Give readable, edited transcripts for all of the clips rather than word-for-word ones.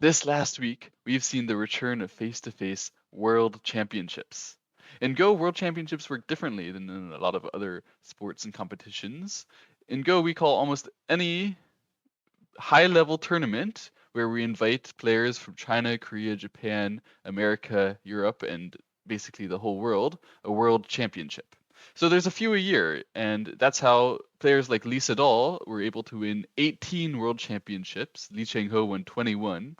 This last week, we've seen the return of face-to-face World Championships. In Go, World Championships work differently than in a lot of other sports and competitions. In Go, we call almost any high-level tournament where we invite players from China, Korea, Japan, America, Europe, and basically the whole world, a World Championship. So there's a few a year, and that's how players like Lee Sedol were able to win 18 World Championships. Lee Cheng-ho won 21,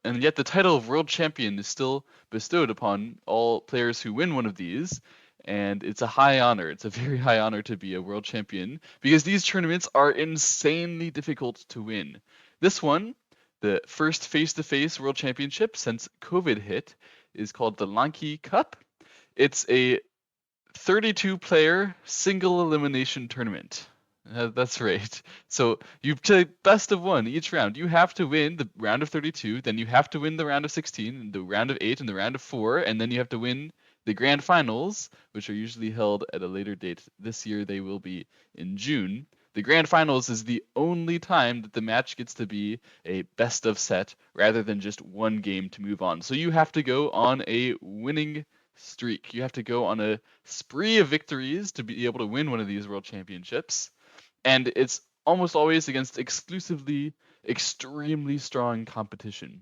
and yet the title of world champion is still bestowed upon all players who win one of these. And it's a high honor. It's a very high honor to be a world champion because these tournaments are insanely difficult to win. This one, the first face-to-face world championship since COVID hit, is called the Lanke Cup. It's a 32-player single elimination tournament. That's right. So you play best of one each round. You have to win the round of 32, then you have to win the round of 16, the round of 8, and the round of 4, and then you have to win the grand finals, which are usually held at a later date. This year they will be in June. The grand finals is the only time that the match gets to be a best of set rather than just one game to move on. So you have to go on a winning streak. You have to go on a spree of victories to be able to win one of these world championships. And it's almost always against exclusively extremely strong competition.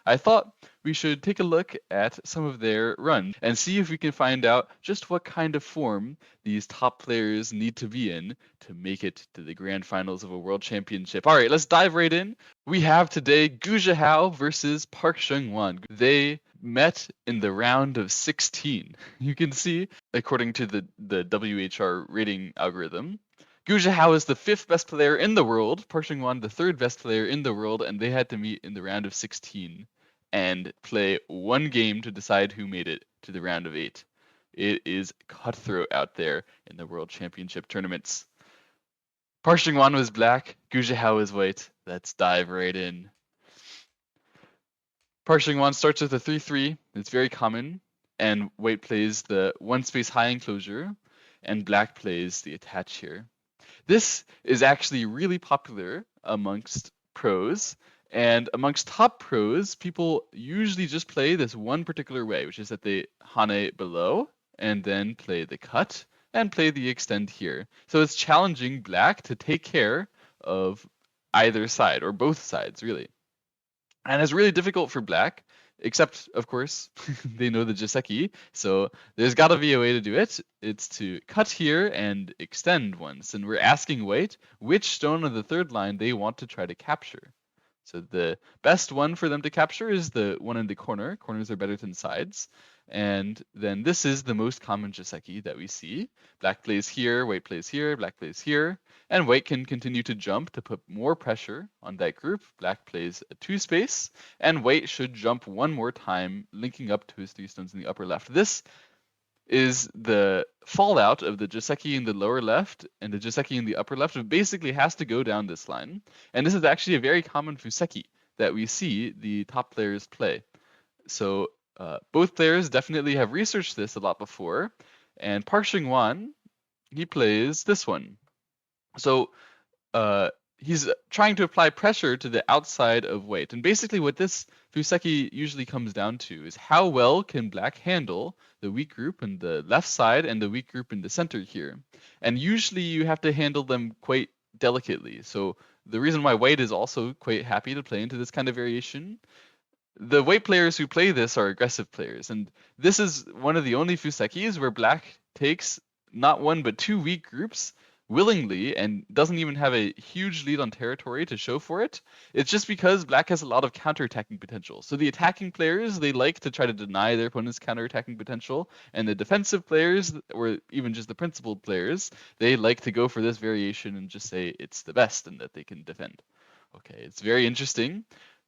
I thought we should take a look at some of their runs and see if we can find out just what kind of form these top players need to be in to make it to the grand finals of a world championship. All right, let's dive right in. We have today Zihao versus Park Jungwhan. They met in the round of 16. You can see, according to the WHR rating algorithm, Zihao is the 5th best player in the world, Park Jungwhan the 3rd best player in the world, and they had to meet in the round of 16 and play one game to decide who made it to the round of 8. It is cutthroat out there in the World Championship tournaments. Park Jungwhan was black, Zihao is white. Let's dive right in. Park Jungwhan starts with a 3-3. It's very common, and white plays the one space high enclosure, and black plays the attach here. This is actually really popular amongst pros, and amongst top pros, people usually just play this one particular way, which is that they hane below, and then play the cut, and play the extend here. So it's challenging black to take care of either side, or both sides, really. And it's really difficult for black, except, of course, they know the joseki, so there's got to be a way to do it. It's to cut here and extend once, and we're asking white which stone of the third line they want to try to capture. So the best one for them to capture is the one in the corner. Corners are better than sides. And then this is the most common joseki that we see. Black plays here, white plays here, black plays here. And white can continue to jump to put more pressure on that group. Black plays a 2-space, and white should jump one more time, linking up to his 3 stones in the upper left. This is the fallout of the joseki in the lower left and the joseki in the upper left. It basically has to go down this line. And this is actually a very common fuseki that we see the top players play. So both players definitely have researched this a lot before. And Park Jungwhan, he plays this one. So he's trying to apply pressure to the outside of white. And basically what this fuseki usually comes down to is how well can black handle the weak group in the left side and the weak group in the center here. And usually you have to handle them quite delicately. So the reason why white is also quite happy to play into this kind of variation, the white players who play this are aggressive players. And this is one of the only fusekis where black takes not one but 2 weak groups willingly and doesn't even have a huge lead on territory to show for it. It's just because black has a lot of counterattacking potential. So the attacking players, they like to try to deny their opponent's counterattacking potential, and the defensive players, or even just the principled players, they like to go for this variation and just say it's the best and that they can defend. Okay, it's very interesting.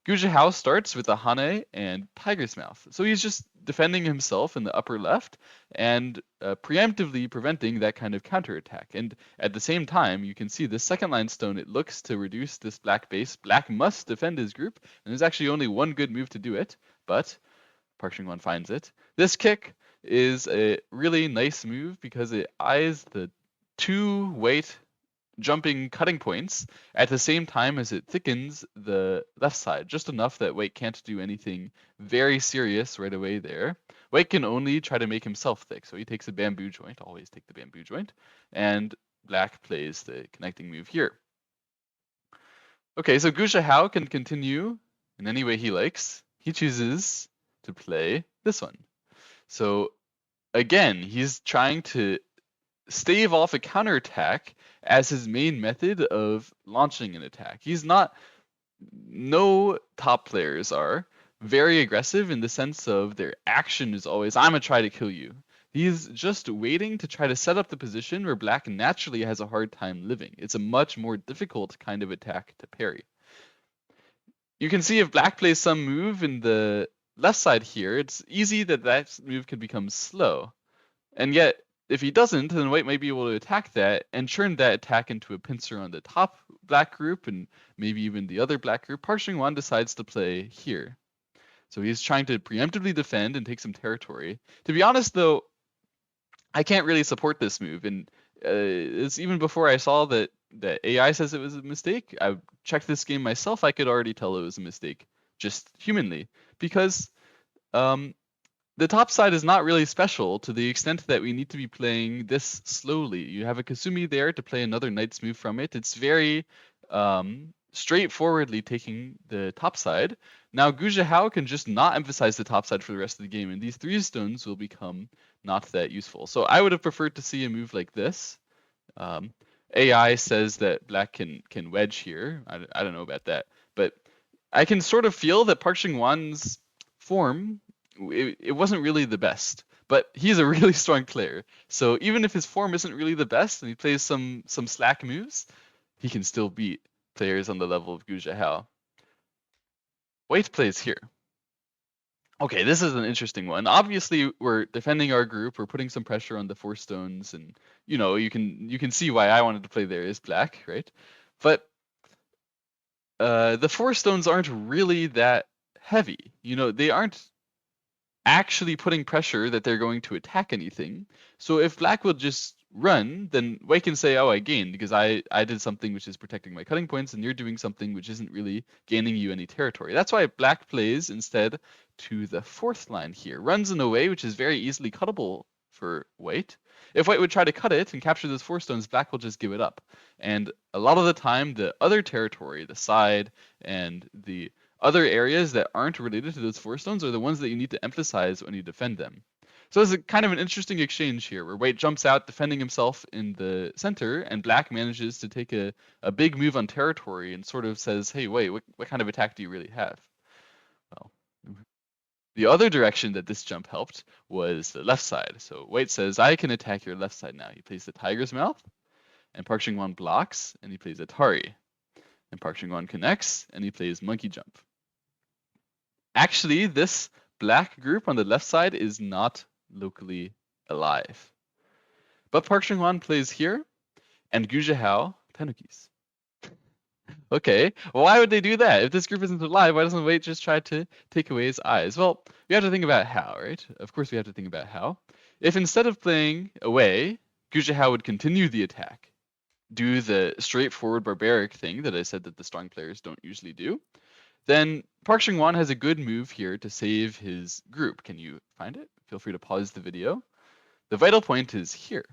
Zihao starts with a hane and tiger's mouth. So he's just defending himself in the upper left and preemptively preventing that kind of counterattack. And at the same time, you can see the second line stone, it looks to reduce this black base. Black must defend his group, and there's actually only one good move to do it, but Park Jungwhan finds it. This kick is a really nice move because it eyes the 2 white jumping cutting points at the same time as it thickens the left side, just enough that white can't do anything very serious right away there. White can only try to make himself thick, so he takes a bamboo joint, always take the bamboo joint, and black plays the connecting move here. Okay, so Gu Zhihao can continue in any way he likes. He chooses to play this one. So again, he's trying to stave off a counterattack as his main method of launching an attack. No top players are very aggressive in the sense of their action is always, I'm gonna try to kill you. He's just waiting to try to set up the position where black naturally has a hard time living. It's a much more difficult kind of attack to parry. You can see if black plays some move in the left side here, it's easy that that move can become slow. And yet, if he doesn't, then white might be able to attack that and turn that attack into a pincer on the top black group and maybe even the other black group. Park Jungwhan decides to play here. So he's trying to preemptively defend and take some territory. To be honest, though, I can't really support this move. And it's even before I saw that AI says it was a mistake. I checked this game myself. I could already tell it was a mistake, just humanly. Because the top side is not really special to the extent that we need to be playing this slowly. You have a Kasumi there to play another knight's move from it. It's very straightforwardly taking the top side. Now Gu Zhihao can just not emphasize the top side for the rest of the game, and these 3 stones will become not that useful. So I would have preferred to see a move like this. AI says that black can wedge here. I don't know about that, but I can sort of feel that Park Jungwhan's form, it wasn't really the best, but he's a really strong player. So even if his form isn't really the best and he plays some slack moves, he can still beat players on the level of Gu Zhihao. White plays here. Okay, this is an interesting one. Obviously, we're defending our group. We're putting some pressure on the 4 stones, and you can see why I wanted to play there is black, right? But the 4 stones aren't really that heavy. They aren't actually putting pressure that they're going to attack anything. So if black will just run, then white can say, oh, I gained because I did something which is protecting my cutting points, and you're doing something which isn't really gaining you any territory. That's why black plays instead to the 4th line here. Runs in a way which is very easily cuttable for white. If white would try to cut it and capture those 4 stones, black will just give it up. And a lot of the time, the other territory, the side and the other areas that aren't related to those 4 stones are the ones that you need to emphasize when you defend them. So it's kind of an interesting exchange here, where white jumps out defending himself in the center, and black manages to take a big move on territory and sort of says, hey, wait, what kind of attack do you really have? Well, the other direction that this jump helped was the left side. So white says, I can attack your left side now. He plays the tiger's mouth, and Park Jungwhan blocks, and he plays Atari. And Park Jungwhan connects, and he plays monkey jump. Actually, this black group on the left side is not locally alive. But Park Jungwhan plays here, and Gu Zhihao tenukis. Okay, well, why would they do that? If this group isn't alive, why doesn't Wait just try to take away his eyes? Well, we have to think about how, right? Of course we have to think about how. If instead of playing away, Gu Zhihao would continue the attack, do the straightforward barbaric thing that I said that the strong players don't usually do, then Park Jungwhan has a good move here to save his group. Can you find it? Feel free to pause the video. The vital point is here.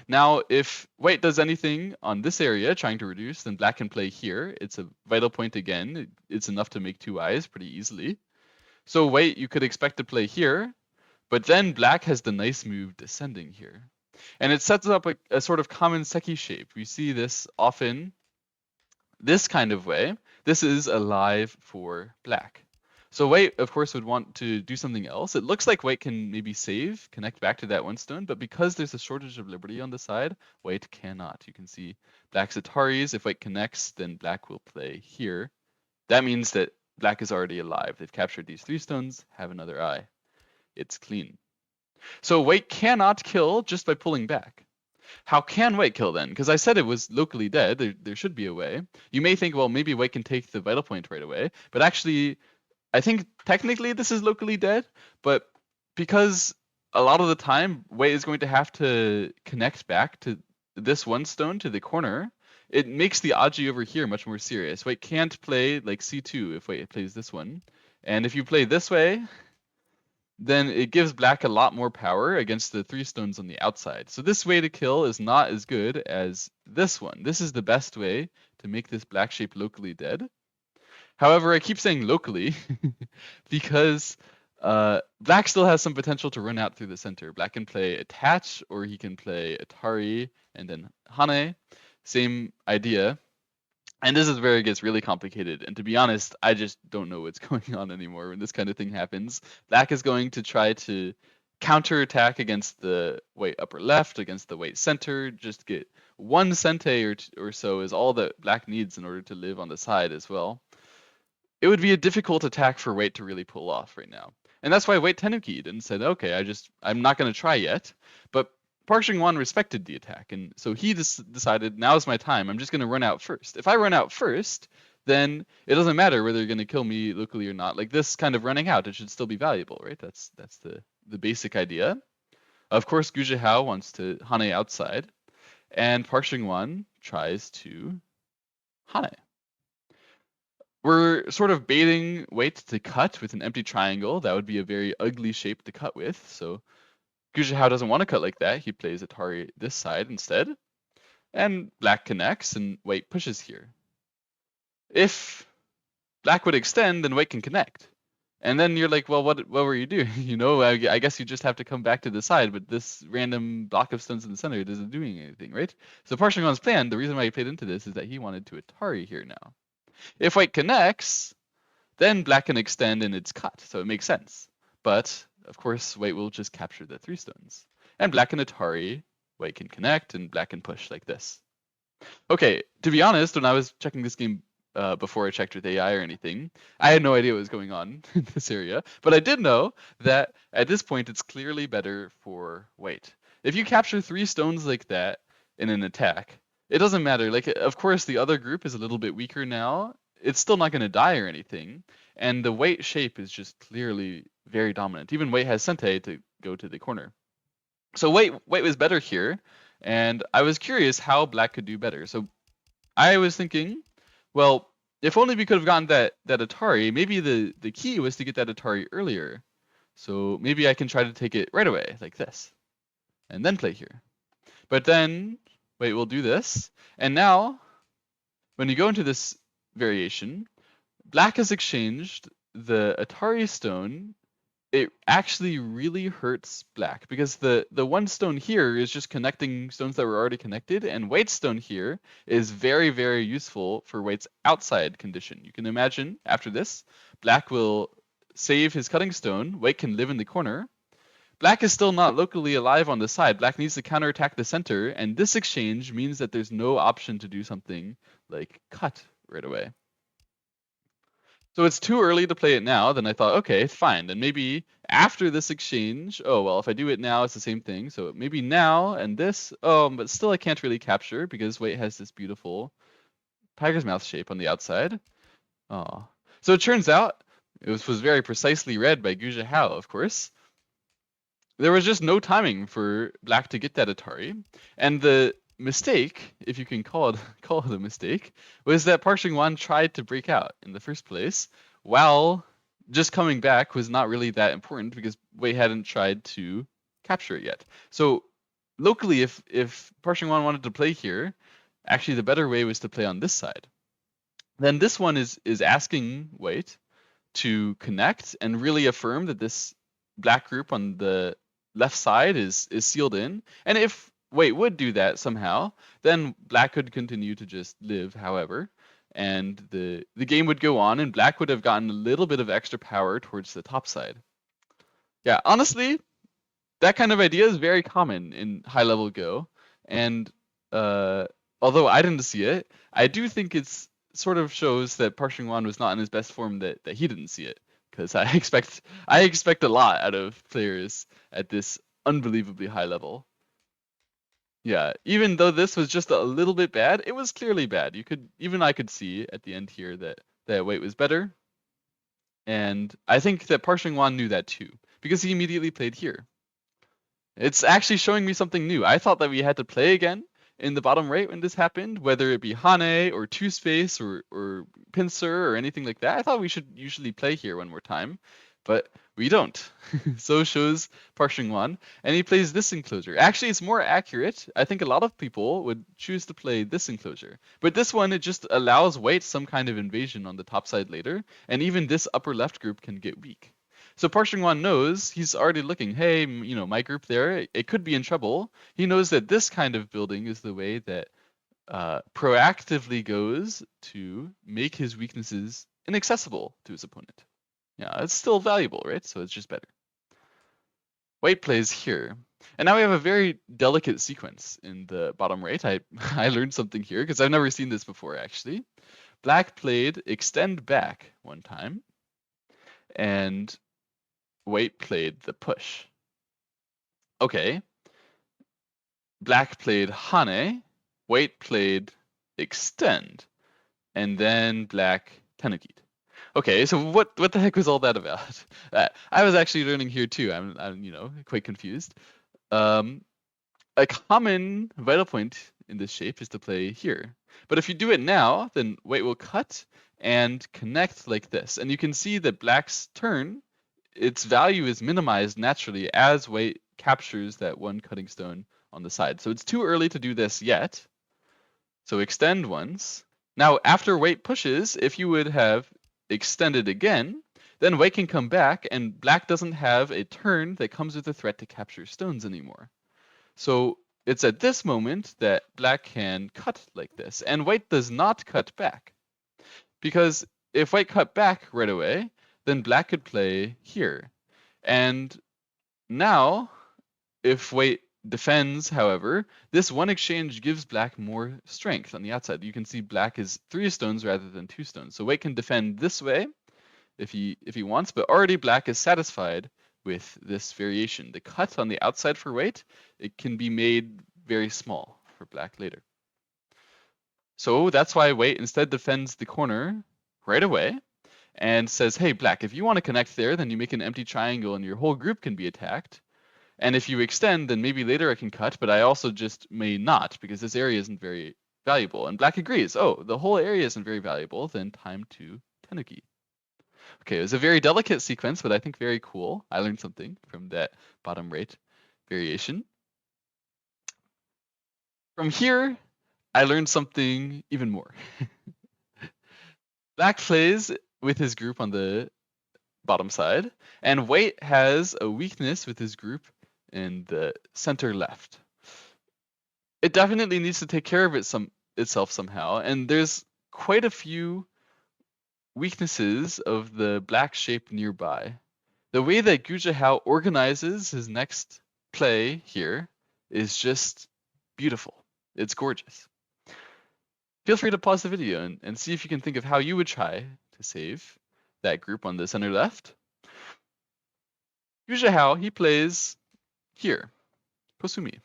Now, if white does anything on this area trying to reduce, then black can play here. It's a vital point again. It's enough to make 2 eyes pretty easily. So white, you could expect to play here, but then black has the nice move descending here. And it sets up a sort of common seki shape. We see this often this kind of way. This is alive for black. So white, of course, would want to do something else. It looks like white can maybe save, connect back to that 1 stone, but because there's a shortage of liberty on the side, white cannot. You can see black's Ataris. If white connects, then black will play here. That means that black is already alive. They've captured these 3 stones, have another eye. It's clean. So white cannot kill just by pulling back. How can white kill then? Because I said it was locally dead. There should be a way. You may think, well, maybe white can take the vital point right away, but actually, I think technically this is locally dead, but because a lot of the time white is going to have to connect back to this one stone to the corner, it makes the Aji over here much more serious. White can't play like c2 if White plays this one. And if you play this way, then it gives black a lot more power against the 3 stones on the outside. So this way to kill is not as good as this one. This is the best way to make this black shape locally dead. However, I keep saying locally because black still has some potential to run out through the center. Black can play attach, or he can play Atari and then Hane. Same idea. And this is where it gets really complicated. And to be honest, I just don't know what's going on anymore when this kind of thing happens. Black is going to try to counterattack against the white upper left, against the white center. Just get one sente or so is all that black needs in order to live on the side as well. It would be a difficult attack for white to really pull off right now. And that's why white tenuki'd and said, okay, I'm not going to try yet. But Park Jungwhan respected the attack, and so he decided, now's my time, I'm just going to run out first. If I run out first, then it doesn't matter whether you're going to kill me locally or not. Like this kind of running out, it should still be valuable, right? That's the basic idea. Of course, Gu Zhihao wants to Hane outside, and Park Jungwhan tries to Hane. We're sort of baiting white to cut with an empty triangle. That would be a very ugly shape to cut with, so Gu Zhihao doesn't want to cut like that. He plays Atari this side instead. And black connects and white pushes here. If black would extend, then white can connect. And then you're like, well, what were you doing? You know, I guess you just have to come back to the side, but this random block of stones in the center isn't doing anything, right? So Park Jungwhan's plan, the reason why he played into this is that he wanted to Atari here now. If white connects, then black can extend and it's cut, so it makes sense. But of course, white will just capture the 3 stones. And black and Atari, white can connect, and black can push like this. Okay, to be honest, when I was checking this game before I checked with AI or anything, I had no idea what was going on in this area. But I did know that at this point, it's clearly better for white. If you capture 3 stones like that in an attack, it doesn't matter. Like, of course, the other group is a little bit weaker now. It's still not going to die or anything. And the white shape is just clearly very dominant. Even white has sente to go to the corner. So white was better here, and I was curious how black could do better. So I was thinking, well, if only we could have gotten that Atari, maybe the key was to get that Atari earlier. So maybe I can try to take it right away, like this, and then play here. But then, wait, we'll do this. And now, when you go into this variation, black has exchanged the Atari stone. It actually really hurts black because the one stone here is just connecting stones that were already connected, and white's stone here is very, very useful for white's outside condition. You can imagine after this, black will save his cutting stone, white can live in the corner. Black is still not locally alive on the side. Black needs to counterattack the center, and this exchange means that there's no option to do something like cut right away. So it's too early to play it now. Then I thought, okay, fine. Then maybe after this exchange, oh, well, if I do it now, it's the same thing. So maybe now and this, oh, but still I can't really capture because white has this beautiful tiger's mouth shape on the outside. Oh. So it turns out it was very precisely read by Gu Zhihao, of course. There was just no timing for black to get that Atari. And the mistake, if you can call it a mistake, was that Park Jungwhan tried to break out in the first place, while just coming back was not really that important because Wei hadn't tried to capture it yet. So locally, if Park Jungwhan wanted to play here, actually the better way was to play on this side. Then this one is asking white to connect and really affirm that this black group on the left side is sealed in. And if white would do that somehow, then black could continue to just live, however, and the game would go on, and black would have gotten a little bit of extra power towards the top side. Yeah, honestly, that kind of idea is very common in high-level Go, and although I didn't see it, I do think it's sort of shows that Park Jungwhan was not in his best form that he didn't see it, because I expect a lot out of players at this unbelievably high level. Yeah, even though this was just a little bit bad, it was clearly bad. I could see at the end here that white was better. And I think that Park Jungwhan knew that too, because he immediately played here. It's actually showing me something new. I thought that we had to play again in the bottom right when this happened, whether it be Hane or two space or pincer or anything like that. I thought we should usually play here one more time, but we don't. So shows Park Jungwhan, and he plays this enclosure. Actually, it's more accurate. I think a lot of people would choose to play this enclosure, but this one, it just allows white some kind of invasion on the top side later, and even this upper left group can get weak. So Park Jungwhan knows, he's already looking, hey, my group there, it could be in trouble. He knows that this kind of building is the way that proactively goes to make his weaknesses inaccessible to his opponent. Yeah, it's still valuable, right? So it's just better. White plays here. And now we have a very delicate sequence in the bottom right. I learned something here because I've never seen this before, actually. Black played extend back one time, and white played the push. Okay. Black played Hane, white played extend, and then black tenuki'd. Okay, so what the heck was all that about? I was actually learning here too. I'm quite confused. A common vital point in this shape is to play here. But if you do it now, then white will cut and connect like this. And you can see that black's turn, its value is minimized naturally as white captures that one cutting stone on the side. So it's too early to do this yet. So extend once. Now, after white pushes, if you would have extended again, then white can come back, and black doesn't have a turn that comes with a threat to capture stones anymore. So it's at this moment that black can cut like this, and white does not cut back. Because if white cut back right away, then black could play here. And now, if white defends, however, this one exchange gives black more strength on the outside. You can see black is 3 stones rather than 2 stones. So white can defend this way if he wants, but already black is satisfied with this variation. The cut on the outside for white, it can be made very small for black later. So that's why white instead defends the corner right away and says, hey, black, if you want to connect there, then you make an empty triangle and your whole group can be attacked. And if you extend, then maybe later I can cut, but I also just may not because this area isn't very valuable. And black agrees, oh, the whole area isn't very valuable, then time to tenuki. Okay, it was a very delicate sequence, but I think very cool. I learned something from that bottom right variation. From here, I learned something even more. Black plays with his group on the bottom side, and white has a weakness with his group in the center left. It definitely needs to take care of itself somehow, and there's quite a few weaknesses of the black shape nearby. The way that Zihao organizes his next play here is just beautiful. It's gorgeous. Feel free to pause the video and see if you can think of how you would try to save that group on the center left. Zihao, he plays here, Posumi.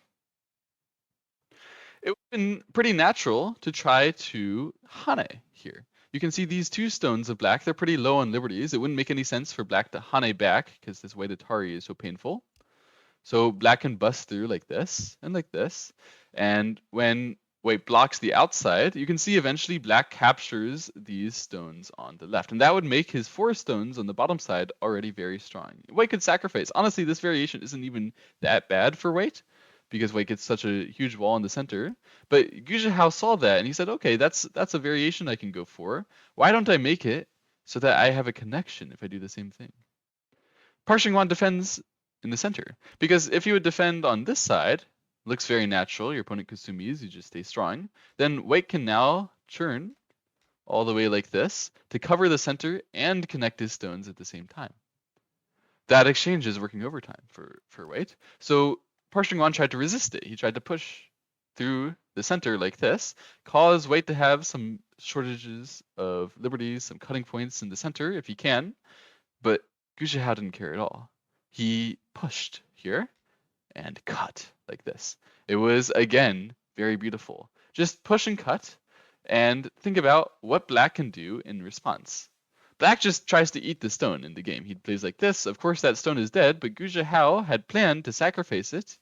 It would have been pretty natural to try to Hane here. You can see these 2 stones of black, they're pretty low on liberties. It wouldn't make any sense for black to Hane back because this white Atari is so painful. So black can bust through like this and like this. And when white blocks the outside, you can see eventually black captures these stones on the left. And that would make his 4 stones on the bottom side already very strong. White could sacrifice. Honestly, this variation isn't even that bad for white because white gets such a huge wall in the center. But Zihao saw that and he said, okay, that's a variation I can go for. Why don't I make it so that I have a connection if I do the same thing? Park Jungwhan defends in the center because if you would defend on this side, looks very natural. Your opponent Kusumis, you just stay strong. Then white can now turn all the way like this to cover the center and connect his stones at the same time. That exchange is working overtime for white. So Park Jungwhan tried to resist it. He tried to push through the center like this, cause white to have some shortages of liberties, some cutting points in the center if he can, but Zihao didn't care at all. He pushed here and cut like this. It was, again, very beautiful. Just push and cut, and think about what black can do in response. Black just tries to eat the stone in the game. He plays like this. Of course, that stone is dead, but Zihao had planned to sacrifice it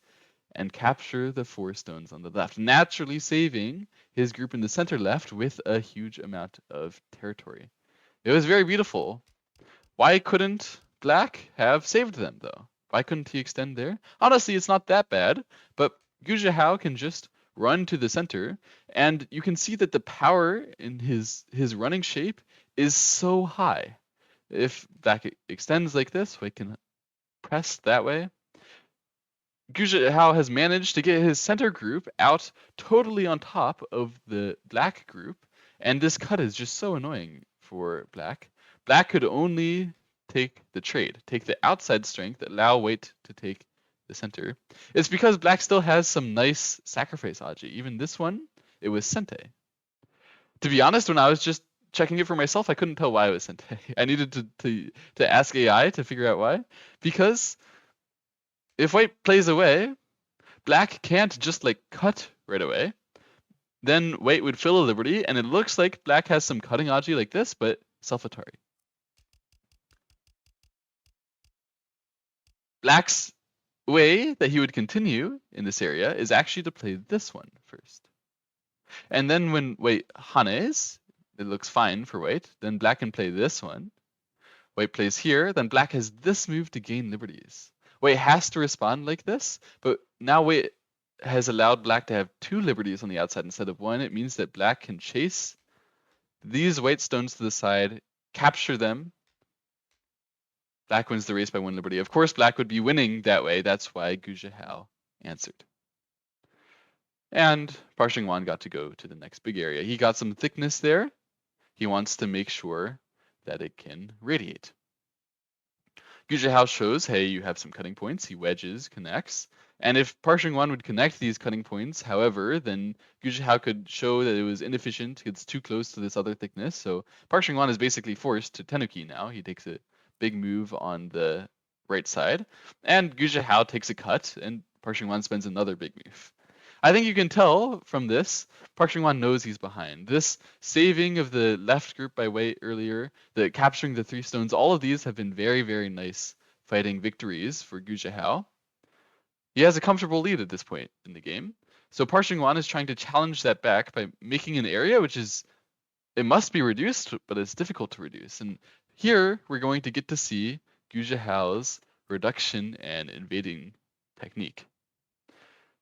and capture the 4 stones on the left, naturally saving his group in the center left with a huge amount of territory. It was very beautiful. Why couldn't Black have saved them, though? Why couldn't he extend there? Honestly, it's not that bad, but Gu Zhihao can just run to the center, and you can see that the power in his running shape is so high. If Black extends like this, we can press that way. Gu Zhihao has managed to get his center group out totally on top of the Black group, and this cut is just so annoying for Black. Black could only take the trade, take the outside strength, allow White to take the center. It's because Black still has some nice sacrifice Aji. Even this one, it was Sente. To be honest, when I was just checking it for myself, I couldn't tell why it was Sente. I needed to ask AI to figure out why. Because if White plays away, Black can't just like cut right away. Then White would fill a liberty, and it looks like Black has some cutting Aji like this, but self-Atari. Black's way that he would continue in this area is actually to play this one first. And then when White hanes, it looks fine for White, then Black can play this one. White plays here, then Black has this move to gain liberties. White has to respond like this, but now White has allowed Black to have 2 liberties on the outside instead of 1. It means that Black can chase these White stones to the side, capture them. Black wins the race by 1 liberty. Of course, Black would be winning that way. That's why Gu Zhihao answered. And Park Jungwhan got to go to the next big area. He got some thickness there. He wants to make sure that it can radiate. Gu Zhihao shows, hey, you have some cutting points. He wedges, connects. And if Park Jungwhan would connect these cutting points, however, then Gu Zhihao could show that it was inefficient. It's too close to this other thickness. So Park Jungwhan is basically forced to tenuki now. He takes a big move on the right side. And Gu Zhihao takes a cut, and Park Jungwhan spends another big move. I think you can tell from this, Park Jungwhan knows he's behind. This saving of the left group by White earlier, the capturing the 3 stones, all of these have been very, very nice fighting victories for Gu Zhihao. He has a comfortable lead at this point in the game. So Park Jungwhan is trying to challenge that back by making an area which is, it must be reduced, but it's difficult to reduce. And here we're going to get to see Gu Zhihao's reduction and invading technique.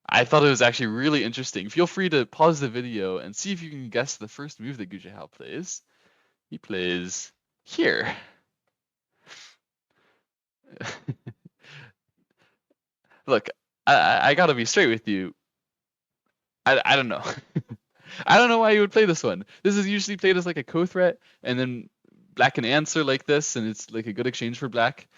I thought it was actually really interesting. Feel free to pause the video and see if you can guess the first move that Gu Zhihao plays. He plays here. Look, I gotta be straight with you. I don't know. I don't know why you would play this one. This is usually played as like a co-threat, and then Black can answer like this, and it's like a good exchange for Black.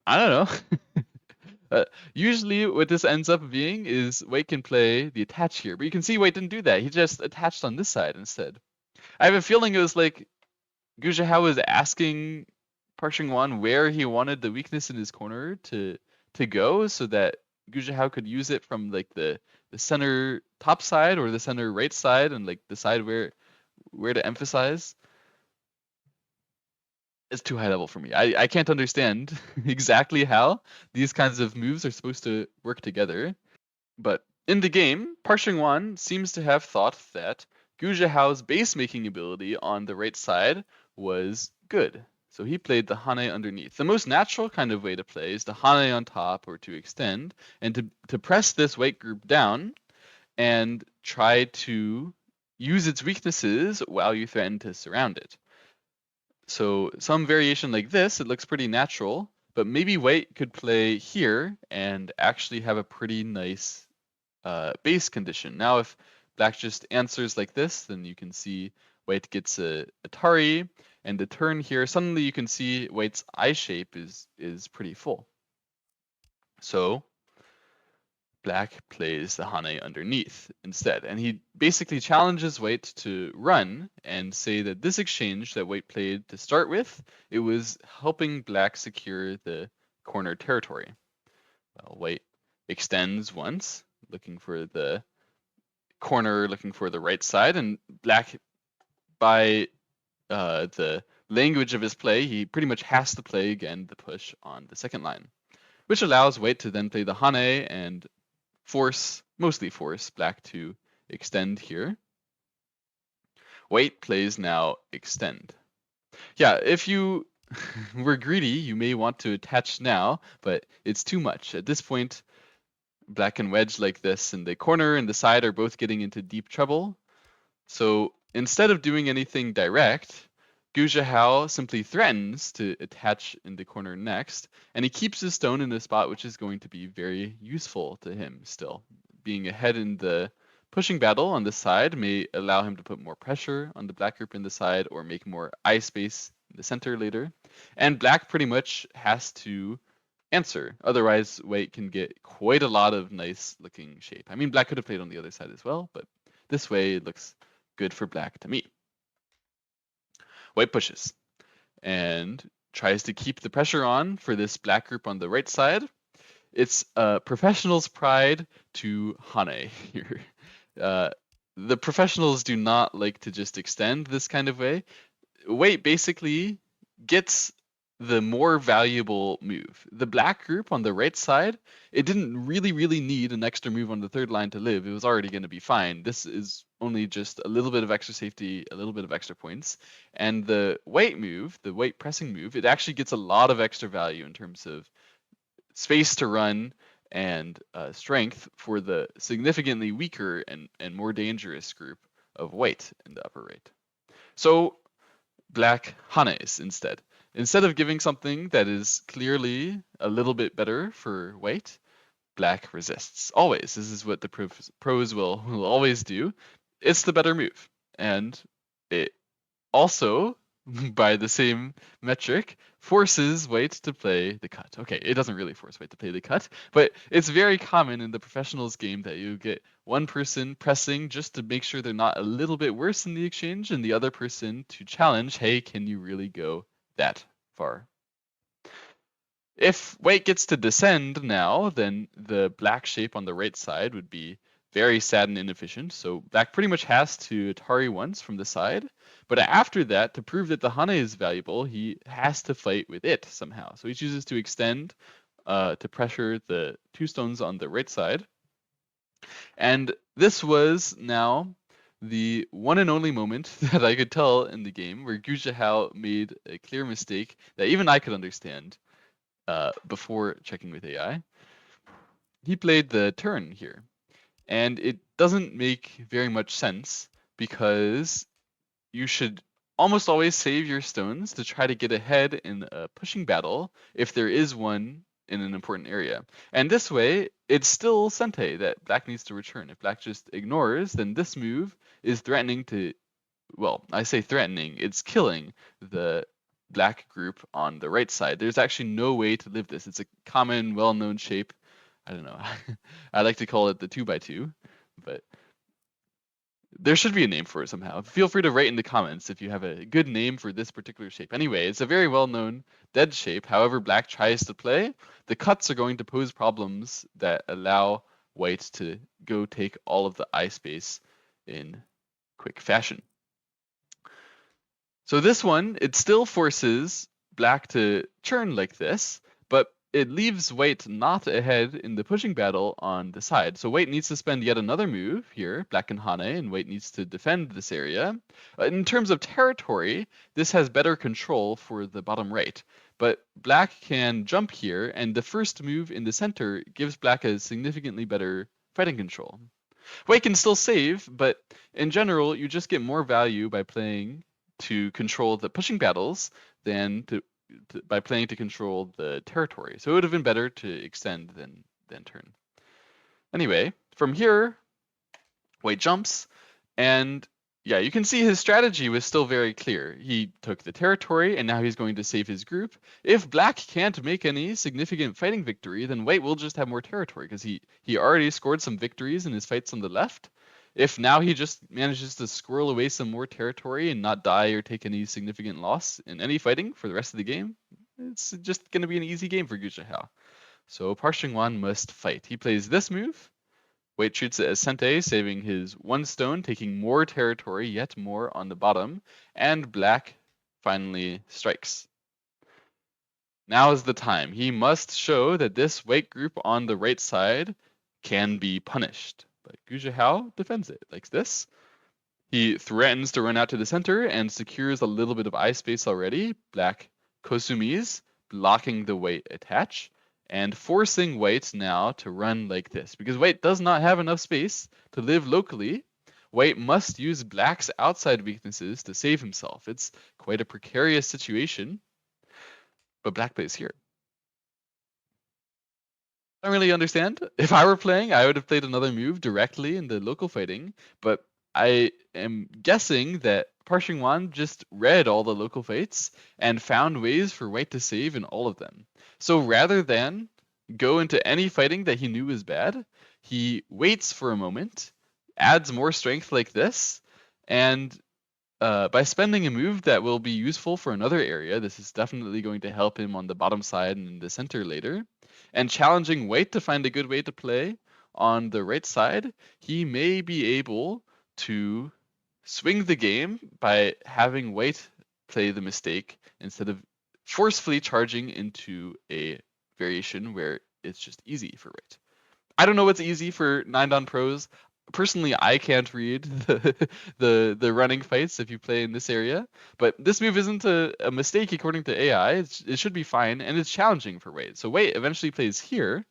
I don't know. Usually what this ends up being is White can play the attach here, but you can see White didn't do that. He just attached on this side instead. I have a feeling it was like Gu Zhihao was asking Park Jungwhan where he wanted the weakness in his corner to go, so that Gu Zhihao could use it from like the center top side or the center right side, and like decide where to emphasize. It's too high level for me. I can't understand exactly how these kinds of moves are supposed to work together. But in the game, Park Jungwhan seems to have thought that Gu Zhihao's base making ability on the right side was good. So he played the hane underneath. The most natural kind of way to play is to hane on top or to extend, and to press this White group down and try to use its weaknesses while you threaten to surround it. So some variation like this, it looks pretty natural, but maybe White could play here and actually have a pretty nice base condition. Now if Black just answers like this, then you can see White gets a Atari, and the turn here, suddenly you can see White's eye shape is pretty full. So Black plays the hane underneath instead, and he basically challenges White to run and say that this exchange that White played to start with, it was helping Black secure the corner territory. Well, White extends once, looking for the corner, looking for the right side, and Black, by the language of his play, he pretty much has to play again the push on the second line, which allows White to then play the hane and mostly force black to extend here. White plays now extend. Yeah, if you were greedy, you may want to attach now, but it's too much. At this point, black and wedge like this, and the corner and the side are both getting into deep trouble. So instead of doing anything direct, Gu Zhihao simply threatens to attach in the corner next, and he keeps his stone in a spot which is going to be very useful to him still. Being ahead in the pushing battle on the side may allow him to put more pressure on the black group in the side or make more eye space in the center later. And black pretty much has to answer. Otherwise, white can get quite a lot of nice looking shape. I mean, black could have played on the other side as well, but this way it looks good for black to me. White pushes and tries to keep the pressure on for this black group on the right side. It's a professional's pride to Hane here. The professionals do not like to just extend this kind of way. White basically gets the more valuable move. The black group on the right side, it didn't really need an extra move on the third line to live. It was already going to be fine. This is only just a little bit of extra safety, a little bit of extra points. And the white move, the white pressing move, it actually gets a lot of extra value in terms of space to run and strength for the significantly weaker and more dangerous group of white in the upper right. So black Hanes instead. Instead of giving something that is clearly a little bit better for white, black resists. Always. This is what the pros will always do. It's the better move. And it also, by the same metric, forces white to play the cut. Okay, it doesn't really force white to play the cut, but it's very common in the professionals game that you get one person pressing just to make sure they're not a little bit worse in the exchange, and the other person to challenge, hey, can you really go that far? If white gets to descend now, then the black shape on the right side would be very sad and inefficient. So black pretty much has to Atari once from the side. But after that, to prove that the Hane is valuable, he has to fight with it somehow. So he chooses to extend to pressure the two stones on the right side. And this was now the one and only moment that I could tell in the game where Gu Zhihao made a clear mistake that even I could understand before checking with AI. He played the turn here. And it doesn't make very much sense because you should almost always save your stones to try to get ahead in a pushing battle if there is one in an important area. And this way, it's still Sente that black needs to return. If black just ignores, then this move is threatening to, well, I say threatening, it's killing the black group on the right side. There's actually no way to live this. It's a common, well-known shape. I don't know. I like to call it the 2x2, but there should be a name for it somehow. Feel free to write in the comments if you have a good name for this particular shape. Anyway, it's a very well-known dead shape. However black tries to play, the cuts are going to pose problems that allow white to go take all of the eye space in quick fashion. So this one, it still forces black to churn like this, but it leaves white not ahead in the pushing battle on the side. So white needs to spend yet another move here, black and Hane, and white needs to defend this area. In terms of territory, this has better control for the bottom right. But black can jump here, and the first move in the center gives black a significantly better fighting control. White can still save, but in general, you just get more value by playing to control the pushing battles than by playing to control the territory. So it would have been better to extend than turn. Anyway, from here, white jumps, and yeah, you can see his strategy was still very clear. He took the territory, and now he's going to save his group. If black can't make any significant fighting victory, then white will just have more territory, because he already scored some victories in his fights on the left. If now he just manages to squirrel away some more territory and not die or take any significant loss in any fighting for the rest of the game, it's just going to be an easy game for Gu Zhihao. So Park Jungwhan must fight. He plays this move. White treats it as Sente, saving his one stone, taking more territory, yet more on the bottom, and black finally strikes. Now is the time. He must show that this white group on the right side can be punished. But Gu Zhihao defends it like this. He threatens to run out to the center and secures a little bit of eye space already. Black Kosumis, blocking the Wait attach, and forcing Wait now to run like this. Because Wait does not have enough space to live locally. Wait must use Black's outside weaknesses to save himself. It's quite a precarious situation, but Black plays here. I don't really understand. If I were playing, I would have played another move directly in the local fighting, but I am guessing that Park Jungwhan just read all the local fights and found ways for White to save in all of them. So rather than go into any fighting that he knew was bad, he waits for a moment, adds more strength like this, and by spending a move that will be useful for another area, this is definitely going to help him on the bottom side and in the center later, and challenging White to find a good way to play on the right side, he may be able to swing the game by having White play the mistake instead of forcefully charging into a variation where it's just easy for White. I don't know what's easy for 9-dan pros. Personally, I can't read the running fights if you play in this area, but this move isn't a mistake according to AI. It should be fine, and it's challenging for Wade. So Wade eventually plays here.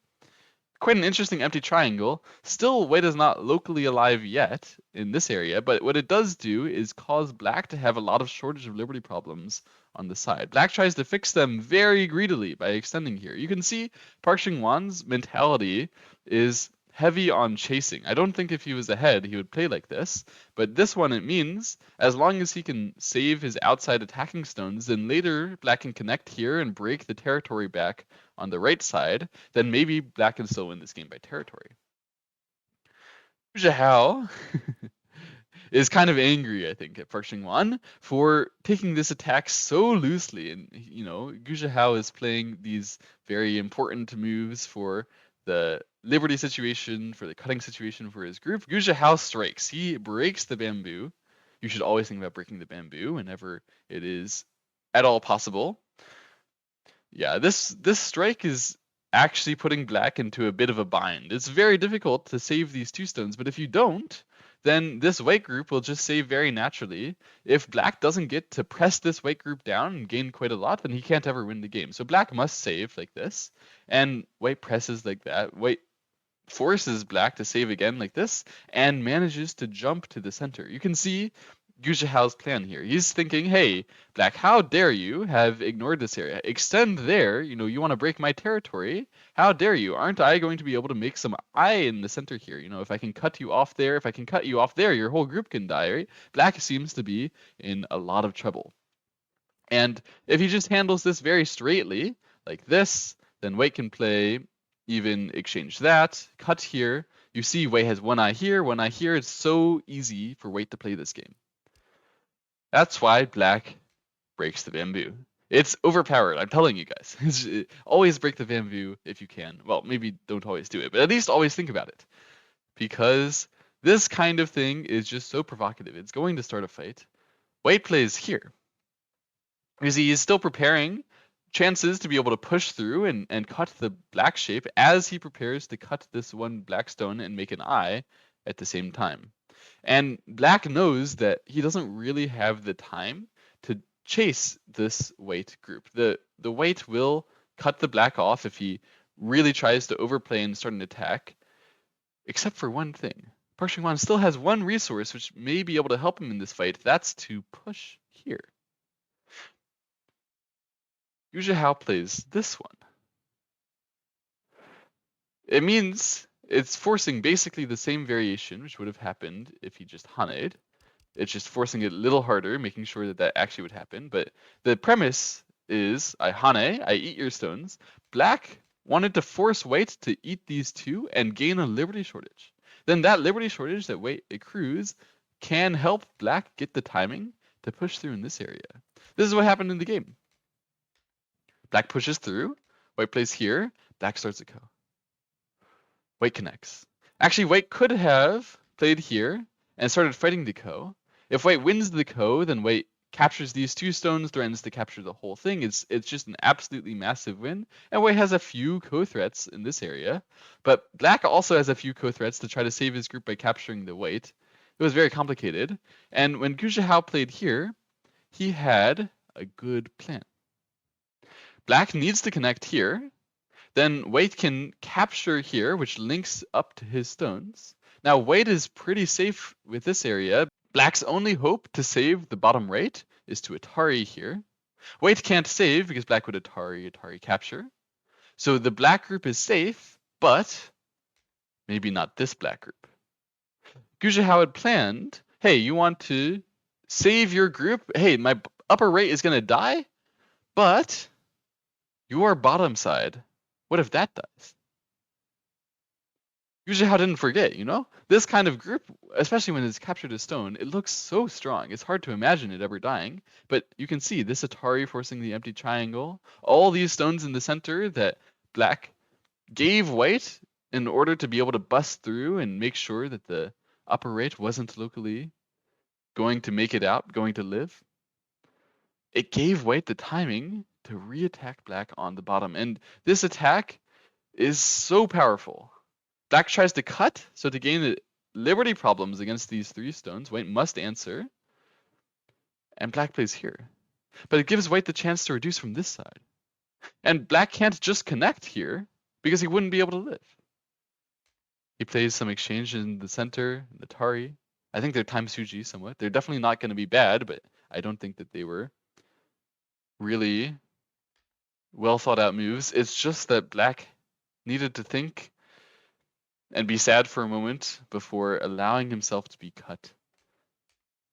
Quite an interesting empty triangle. Still, Wade is not locally alive yet in this area, but what it does do is cause Black to have a lot of shortage of liberty problems on the side. Black tries to fix them very greedily by extending here. You can see Park Jungwhan's mentality is heavy on chasing. I don't think if he was ahead, he would play like this, but this one, it means as long as he can save his outside attacking stones, then later Black can connect here and break the territory back on the right side, then maybe Black can still win this game by territory. Zhihao is kind of angry, I think, at Park Jungwhan for taking this attack so loosely. And, Gu Zhihao is playing these very important moves for the liberty situation, for the cutting situation for his group. Gu Zhihao strikes. He breaks the bamboo. You should always think about breaking the bamboo whenever it is at all possible. Yeah, this strike is actually putting Black into a bit of a bind. It's very difficult to save these two stones, but if you don't, then this white group will just save very naturally. If Black doesn't get to press this white group down and gain quite a lot, then he can't ever win the game. So Black must save like this, and White presses like that. White forces Black to save again like this, and manages to jump to the center. You can see Gu Zihao's plan here. He's thinking, hey, Black, how dare you have ignored this area? Extend there, you want to break my territory. How dare you? Aren't I going to be able to make some eye in the center here? If I can cut you off there, if I can cut you off there, your whole group can die, right? Black seems to be in a lot of trouble. And if he just handles this very straightly, like this, then White can play even exchange that, cut here. You see White has one eye here, one eye here. It's so easy for White to play this game. That's why Black breaks the bamboo. It's overpowered, I'm telling you guys. Always break the bamboo if you can. Well, maybe don't always do it, but at least always think about it. Because this kind of thing is just so provocative. It's going to start a fight. White plays here. Because he is still preparing chances to be able to push through and cut the Black shape as he prepares to cut this one Black stone and make an eye at the same time. And Black knows that he doesn't really have the time to chase this White group. The White will cut the Black off if he really tries to overplay and start an attack, except for one thing. Park Jungwhan still has one resource which may be able to help him in this fight. That's to push here. Gu Zhihao plays this one. It means it's forcing basically the same variation, which would have happened if he just Haned. It's just forcing it a little harder, making sure that actually would happen. But the premise is, I Hane, I eat your stones. Black wanted to force White to eat these two and gain a liberty shortage. Then that liberty shortage that White accrues can help Black get the timing to push through in this area. This is what happened in the game. Black pushes through, White plays here, Black starts a ko. White connects. Actually, White could have played here and started fighting the ko. If White wins the ko, then White captures these 2 stones, threatens to capture the whole thing. It's just an absolutely massive win. And white has a few co-threats in this area, but black also has a few co-threats to try to save his group by capturing the white. It was very complicated. And when Gu Zhihao played here, he had a good plan. Black needs to connect here. Then white can capture here, which links up to his stones. Now white is pretty safe with this area. Black's only hope to save the bottom right is to Atari here. White can't save because black would Atari capture. So the black group is safe, but maybe not this black group. Gu Zhihao had planned, hey, you want to save your group? Hey, my upper right is going to die, but your bottom side, what if that dies? Gu Zhihao didn't forget, you know? This kind of group, especially when it's captured a stone, it looks so strong. It's hard to imagine it ever dying. But you can see this Atari forcing the empty triangle, all these stones in the center that black gave white in order to be able to bust through and make sure that the upper right wasn't locally going to make it out, going to live. It gave white the timing to re-attack black on the bottom. And this attack is so powerful. Black tries to cut, so to gain the liberty problems against these 3 stones, white must answer. And black plays here. But it gives white the chance to reduce from this side. And black can't just connect here, because he wouldn't be able to live. He plays some exchange in the center, in the Tari. I think they're time Suji somewhat. They're definitely not going to be bad, but I don't think that they were really well thought out moves. It's just that black needed to think and be sad for a moment before allowing himself to be cut.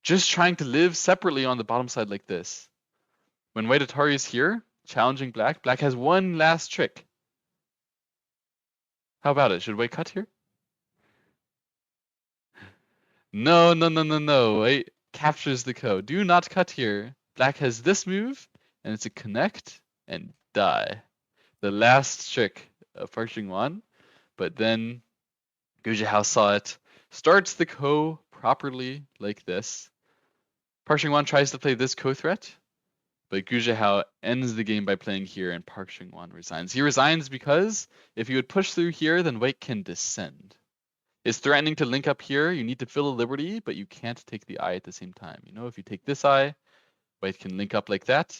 Just trying to live separately on the bottom side like this. When white Atari is here, challenging black, black has one last trick. How about it? Should white cut here? No, no, no, no, no. White captures the code. Do not cut here. Black has this move, and it's a connect and die. The last trick of Park Jungwhan, but then Gu Zhihao saw it, starts the ko properly like this. Park Jungwhan tries to play this ko threat, but Gu Zhihao ends the game by playing here, and Park Jungwhan resigns. He resigns because if you would push through here, then white can descend. It's threatening to link up here. You need to fill a liberty, but you can't take the eye at the same time. You know, if you take this eye, white can link up like that.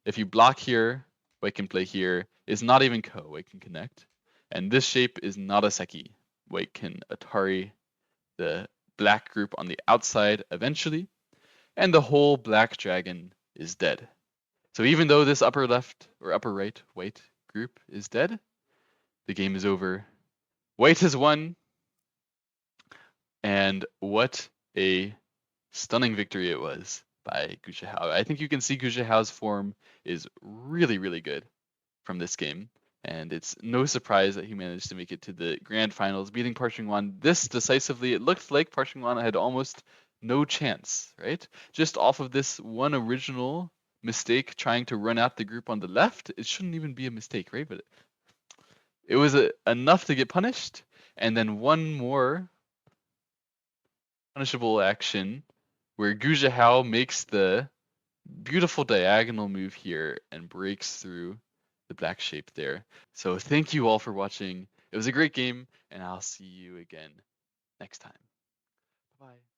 If you block here, white can play here. It's not even ko, white can connect. And this shape is not a seki. White can Atari the black group on the outside eventually, and the whole black dragon is dead. So even though this upper left or upper right white group is dead, the game is over. White has won, and what a stunning victory it was by Gu Zhihao. I think you can see Gu Zhihao's form is really, really good from this game. And it's no surprise that he managed to make it to the grand finals, beating Park Jungwhan this decisively. It looked like Park Jungwhan had almost no chance, right? Just off of this one original mistake trying to run out the group on the left. It shouldn't even be a mistake, right? But it was enough to get punished. And then one more punishable action where Gu Zhihao makes the beautiful diagonal move here and breaks through the black shape there. So thank you all for watching. It was a great game, and I'll see you again next time. Bye.